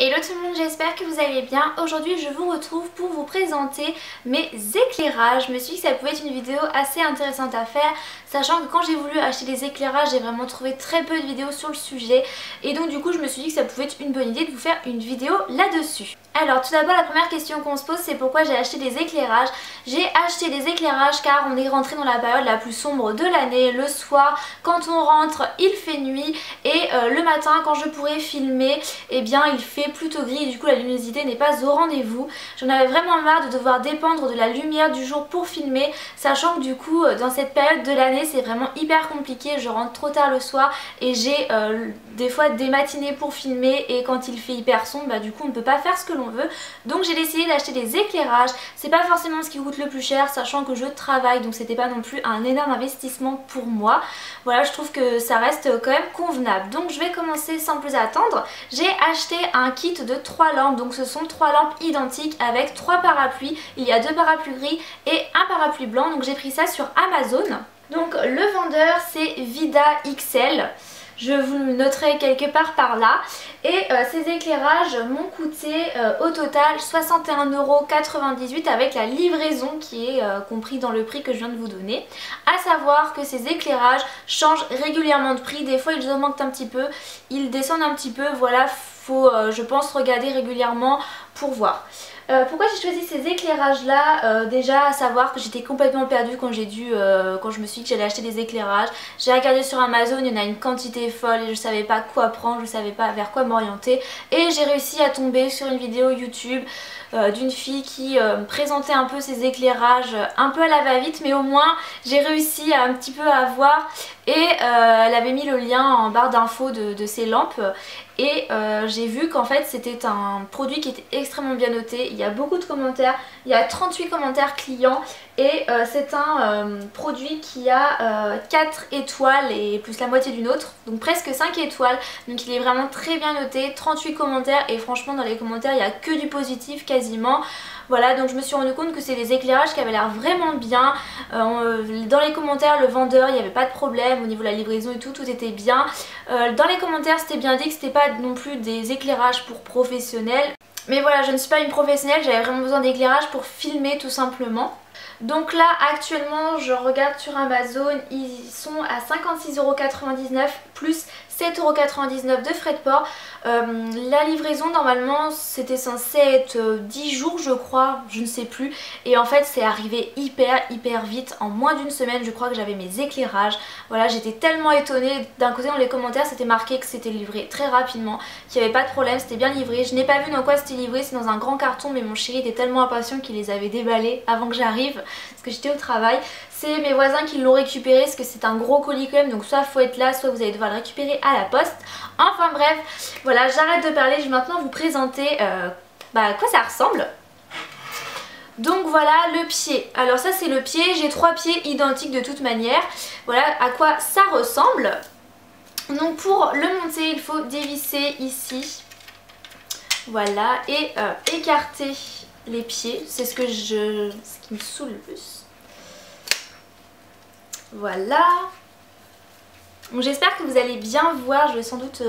Hello tout le monde, j'espère que vous allez bien. Aujourd'hui je vous retrouve pour vous présenter mes éclairages. Je me suis dit que ça pouvait être une vidéo assez intéressante à faire, sachant que quand j'ai voulu acheter des éclairages j'ai vraiment trouvé très peu de vidéos sur le sujet. Et donc du coup je me suis dit que ça pouvait être une bonne idée de vous faire une vidéo là-dessus. Alors tout d'abord la première question qu'on se pose, c'est pourquoi j'ai acheté des éclairages. J'ai acheté des éclairages car on est rentré dans la période la plus sombre de l'année. Le soir quand on rentre il fait nuit et le matin quand je pourrais filmer, eh bien il fait plutôt gris et du coup la luminosité n'est pas au rendez-vous. J'en avais vraiment marre de devoir dépendre de la lumière du jour pour filmer, sachant que du coup dans cette période de l'année c'est vraiment hyper compliqué. Je rentre trop tard le soir et j'ai des fois des matinées pour filmer et quand il fait hyper sombre bah du coup on ne peut pas faire ce que l'on veut. Donc j'ai décidé d'acheter des éclairages. C'est pas forcément ce qui coûte le plus cher, sachant que je travaille, donc c'était pas non plus un énorme investissement pour moi. Voilà, je trouve que ça reste quand même convenable. Donc je vais commencer sans plus attendre. J'ai acheté un kit de 3 lampes, donc ce sont 3 lampes identiques avec 3 parapluies. Il y a 2 parapluies gris et un parapluie blanc, donc j'ai pris ça sur Amazon. Donc le vendeur c'est Vida XL. Je vous le noterai quelque part par là. Et ces éclairages m'ont coûté au total 61,98 € avec la livraison qui est compris dans le prix que je viens de vous donner. À savoir que ces éclairages changent régulièrement de prix. Des fois ils augmentent un petit peu, ils descendent un petit peu. Voilà, faut je pense regarder régulièrement pour voir. Pourquoi j'ai choisi ces éclairages là, déjà à savoir que j'étais complètement perdue quand quand je me suis dit que j'allais acheter des éclairages. J'ai regardé sur Amazon, il y en a une quantité folle et je savais pas quoi prendre, je savais pas vers quoi m'orienter. Et j'ai réussi à tomber sur une vidéo YouTube d'une fille qui présentait un peu ses éclairages un peu à la va-vite, mais au moins j'ai réussi un petit peu à voir. Et elle avait mis le lien en barre d'infos de ces lampes et j'ai vu qu'en fait c'était un produit qui était extrêmement bien noté. Il y a beaucoup de commentaires, il y a 38 commentaires clients et c'est un produit qui a 4 étoiles et plus la moitié d'une autre, donc presque 5 étoiles, donc il est vraiment très bien noté, 38 commentaires et franchement dans les commentaires il n'y a que du positif quasiment. Voilà, donc je me suis rendu compte que c'est des éclairages qui avaient l'air vraiment bien. Dans les commentaires, le vendeur, il n'y avait pas de problème au niveau de la livraison et tout, tout était bien. Dans les commentaires, c'était bien dit que c'était pas non plus des éclairages pour professionnels. Mais voilà, je ne suis pas une professionnelle, j'avais vraiment besoin d'éclairage pour filmer tout simplement. Donc là actuellement je regarde sur Amazon, ils sont à 56,99 € plus 7,99 € de frais de port. La livraison normalement c'était censé être 10 jours je crois, je ne sais plus. Et en fait c'est arrivé hyper vite, en moins d'une semaine je crois que j'avais mes éclairages. Voilà, j'étais tellement étonnée, d'un côté dans les commentaires c'était marqué que c'était livré très rapidement, qu'il n'y avait pas de problème, c'était bien livré. Je n'ai pas vu dans quoi c'était livré, c'est dans un grand carton mais mon chéri était tellement impatient qu'il les avait déballés avant que j'arrive parce que j'étais au travail. C'est mes voisins qui l'ont récupéré parce que c'est un gros colis quand même, donc soit faut être là, soit vous allez devoir le récupérer à la poste. Enfin bref, voilà, j'arrête de parler, je vais maintenant vous présenter à quoi ça ressemble. Donc voilà le pied. Alors ça c'est le pied, j'ai 3 pieds identiques de toute manière. Voilà à quoi ça ressemble. Donc pour le monter il faut dévisser ici. Voilà, et écarter les pieds, c'est ce qui me saoule le plus. Voilà. Bon, j'espère que vous allez bien voir, je vais sans doute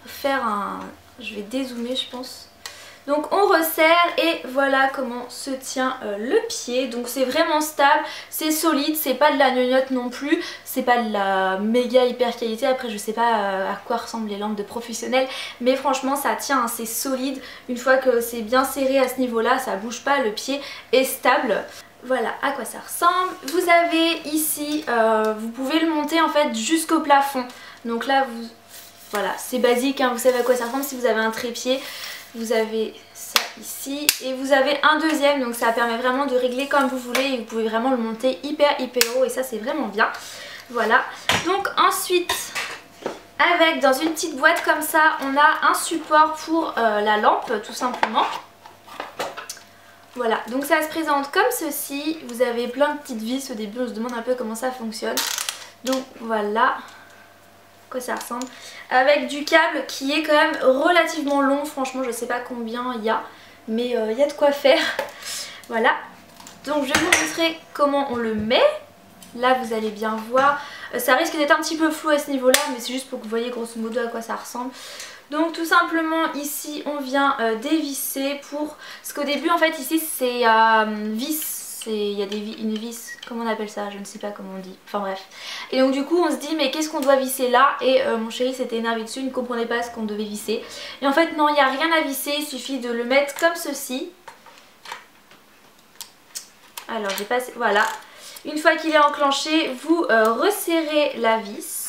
faire un... Je vais dézoomer je pense. Donc on resserre et voilà comment se tient le pied. Donc c'est vraiment stable, c'est solide, c'est pas de la gnognotte non plus, c'est pas de la méga hyper qualité. Après je sais pas à quoi ressemblent les lampes de professionnels, mais franchement ça tient, hein, c'est solide. Une fois que c'est bien serré à ce niveau là, ça bouge pas, le pied est stable. Voilà à quoi ça ressemble. Vous avez ici, vous pouvez le monter en fait jusqu'au plafond. Donc là vous... Voilà, c'est basique, hein, vous savez à quoi ça ressemble si vous avez un trépied. Vous avez ça ici et vous avez un deuxième, donc ça permet vraiment de régler comme vous voulez et vous pouvez vraiment le monter hyper haut et ça c'est vraiment bien. Voilà, donc ensuite avec dans une petite boîte comme ça on a un support pour la lampe tout simplement. Voilà, donc ça se présente comme ceci, vous avez plein de petites vis, au début on se demande un peu comment ça fonctionne. Donc voilà quoi ça ressemble, avec du câble qui est quand même relativement long, franchement je sais pas combien il y a, mais il y a de quoi faire. Voilà, donc je vais vous montrer comment on le met. Là vous allez bien voir, ça risque d'être un petit peu flou à ce niveau là, mais c'est juste pour que vous voyez grosso modo à quoi ça ressemble. Donc tout simplement ici on vient dévisser pour... Parce qu'au début en fait ici c'est vis, il y a une vis, comment on appelle ça, je ne sais pas comment on dit, enfin bref. Et donc du coup on se dit mais qu'est-ce qu'on doit visser là, et mon chéri s'était énervé dessus, il ne comprenait pas ce qu'on devait visser. Et en fait non, il n'y a rien à visser, il suffit de le mettre comme ceci. Alors j'ai passé, voilà. Une fois qu'il est enclenché, vous resserrez la vis.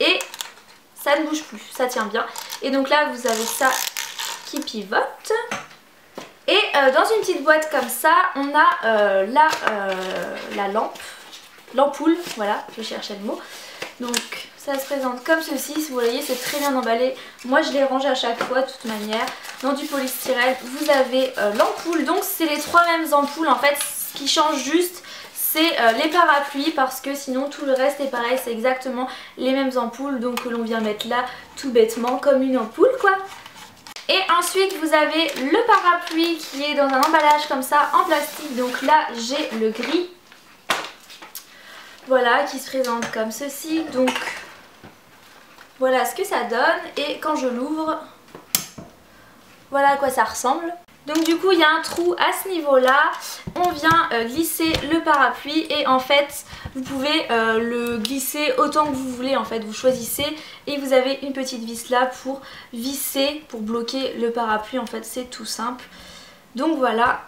Et ça ne bouge plus, ça tient bien. Et donc là vous avez ça qui pivote. Et dans une petite boîte comme ça, on a la lampe, l'ampoule, voilà, je cherchais le mot. Donc ça se présente comme ceci, si vous voyez c'est très bien emballé. Moi je les range à chaque fois de toute manière. Dans du polystyrène, vous avez l'ampoule, donc c'est les 3 mêmes ampoules en fait. Ce qui change juste c'est les parapluies, parce que sinon tout le reste est pareil, c'est exactement les mêmes ampoules, donc que l'on vient mettre là tout bêtement comme une ampoule quoi. Et ensuite vous avez le parapluie qui est dans un emballage comme ça en plastique, donc là j'ai le gris. Voilà, qui se présente comme ceci, donc voilà ce que ça donne, et quand je l'ouvre, voilà à quoi ça ressemble. Donc du coup il y a un trou à ce niveau là, on vient glisser le parapluie et en fait vous pouvez le glisser autant que vous voulez en fait, vous choisissez et vous avez une petite vis là pour visser, pour bloquer le parapluie en fait, c'est tout simple. Donc voilà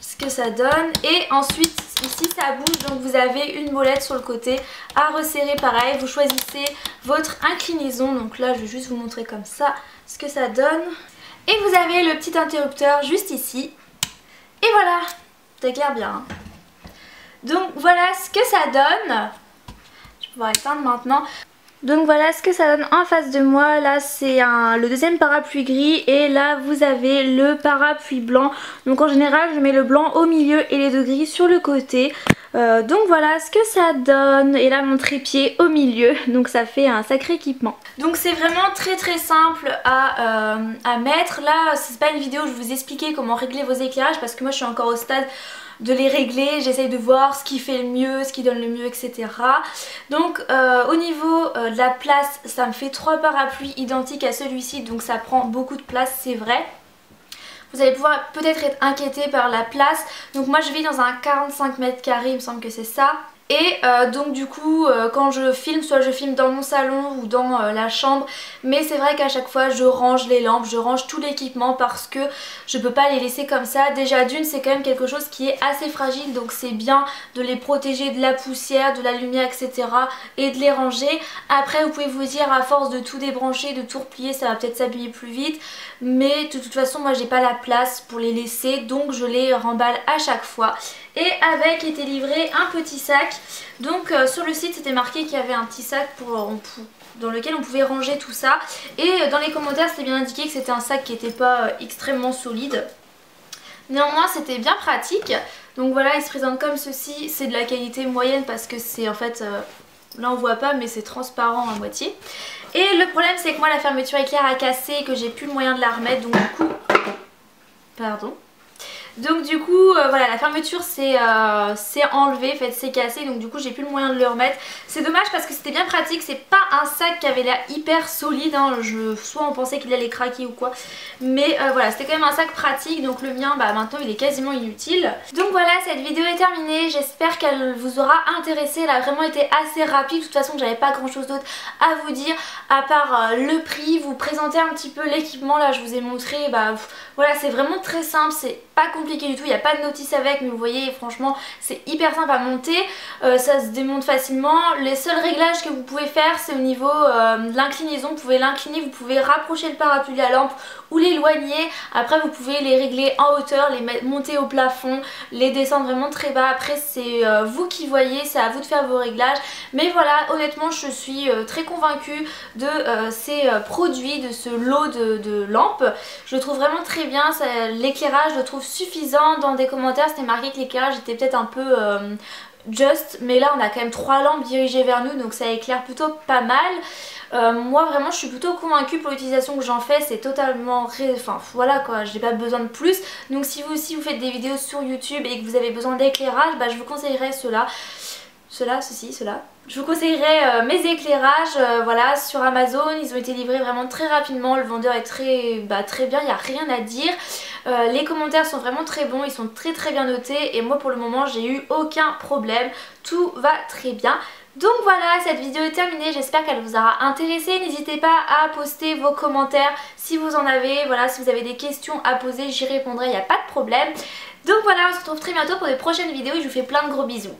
ce que ça donne, et ensuite ici ça bouge, donc vous avez une molette sur le côté à resserrer pareil, vous choisissez votre inclinaison, donc là je vais juste vous montrer comme ça ce que ça donne. Et vous avez le petit interrupteur juste ici. Et voilà, ça éclaire bien. Hein. Donc voilà ce que ça donne. Je vais pouvoir éteindre maintenant. Donc voilà ce que ça donne en face de moi. Là c'est le deuxième parapluie gris et là vous avez le parapluie blanc. Donc en général je mets le blanc au milieu et les deux gris sur le côté. Donc voilà ce que ça donne, et là mon trépied au milieu, donc ça fait un sacré équipement. Donc c'est vraiment très simple à mettre. Là c'est pas une vidéo où je vous expliquais comment régler vos éclairages parce que moi je suis encore au stade de les régler, j'essaye de voir ce qui fait le mieux, ce qui donne le mieux, etc. Donc au niveau de la place, ça me fait 3 parapluies identiques à celui-ci, donc ça prend beaucoup de place, c'est vrai. Vous allez pouvoir peut-être être inquiété par la place. Donc moi je vis dans un 45 mètres carrés, il me semble que c'est ça. Et donc du coup quand je filme, soit je filme dans mon salon ou dans la chambre, mais c'est vrai qu'à chaque fois je range les lampes, je range tout l'équipement parce que je peux pas les laisser comme ça. Déjà d'une c'est quand même quelque chose qui est assez fragile, donc c'est bien de les protéger de la poussière, de la lumière, etc. et de les ranger. Après vous pouvez vous dire à force de tout débrancher, de tout replier, ça va peut-être s'abîmer plus vite, mais de toute façon moi j'ai pas la place pour les laisser, donc je les remballe à chaque fois. Et avec était livré un petit sac. Donc sur le site c'était marqué qu'il y avait un petit sac dans lequel on pouvait ranger tout ça. Et dans les commentaires c'était bien indiqué que c'était un sac qui n'était pas extrêmement solide. Néanmoins c'était bien pratique. Donc voilà, il se présente comme ceci. C'est de la qualité moyenne parce que c'est en fait... là on voit pas mais c'est transparent à moitié. Et le problème c'est que moi la fermeture éclair a cassé et que j'ai plus le moyen de la remettre. Donc du coup... Pardon. Donc du coup voilà, la fermeture c'est enlevée, en fait c'est cassé, donc du coup j'ai plus le moyen de le remettre. C'est dommage parce que c'était bien pratique, c'est pas un sac qui avait l'air hyper solide, hein. Soit on pensait qu'il allait craquer ou quoi, mais voilà c'était quand même un sac pratique, donc le mien bah maintenant il est quasiment inutile. Donc voilà, cette vidéo est terminée, j'espère qu'elle vous aura intéressé, elle a vraiment été assez rapide, de toute façon j'avais pas grand chose d'autre à vous dire à part le prix, vous présenter un petit peu l'équipement. Là je vous ai montré, bah voilà c'est vraiment très simple, c'est pas compliqué du tout, il n'y a pas de notice avec, mais vous voyez franchement c'est hyper simple à monter, ça se démonte facilement. Les seuls réglages que vous pouvez faire c'est au niveau de l'inclinaison, vous pouvez l'incliner, vous pouvez rapprocher le parapluie de la lampe ou l'éloigner. Après vous pouvez les régler en hauteur, les monter au plafond, les descendre vraiment très bas. Après c'est vous qui voyez, c'est à vous de faire vos réglages. Mais voilà, honnêtement je suis très convaincue de ces produits, de ce lot de lampes. Je le trouve vraiment très bien, l'éclairage je le trouve suffisant. Dans des commentaires c'était marqué que l'éclairage était peut-être un peu juste, mais là on a quand même 3 lampes dirigées vers nous, donc ça éclaire plutôt pas mal. Moi vraiment je suis plutôt convaincue pour l'utilisation que j'en fais, c'est totalement... Enfin voilà quoi, j'ai pas besoin de plus. Donc si vous aussi vous faites des vidéos sur YouTube et que vous avez besoin d'éclairage, bah je vous conseillerais cela. ceux-là, ceux-ci, ceux-là. Je vous conseillerais mes éclairages, voilà, sur Amazon. Ils ont été livrés vraiment très rapidement. Le vendeur est très bien, il n'y a rien à dire. Les commentaires sont vraiment très bons, ils sont très bien notés. Et moi pour le moment j'ai eu aucun problème. Tout va très bien. Donc voilà, cette vidéo est terminée, j'espère qu'elle vous aura intéressé. N'hésitez pas à poster vos commentaires si vous en avez. Voilà, si vous avez des questions à poser, j'y répondrai, il n'y a pas de problème. Donc voilà, on se retrouve très bientôt pour de prochaines vidéos et je vous fais plein de gros bisous.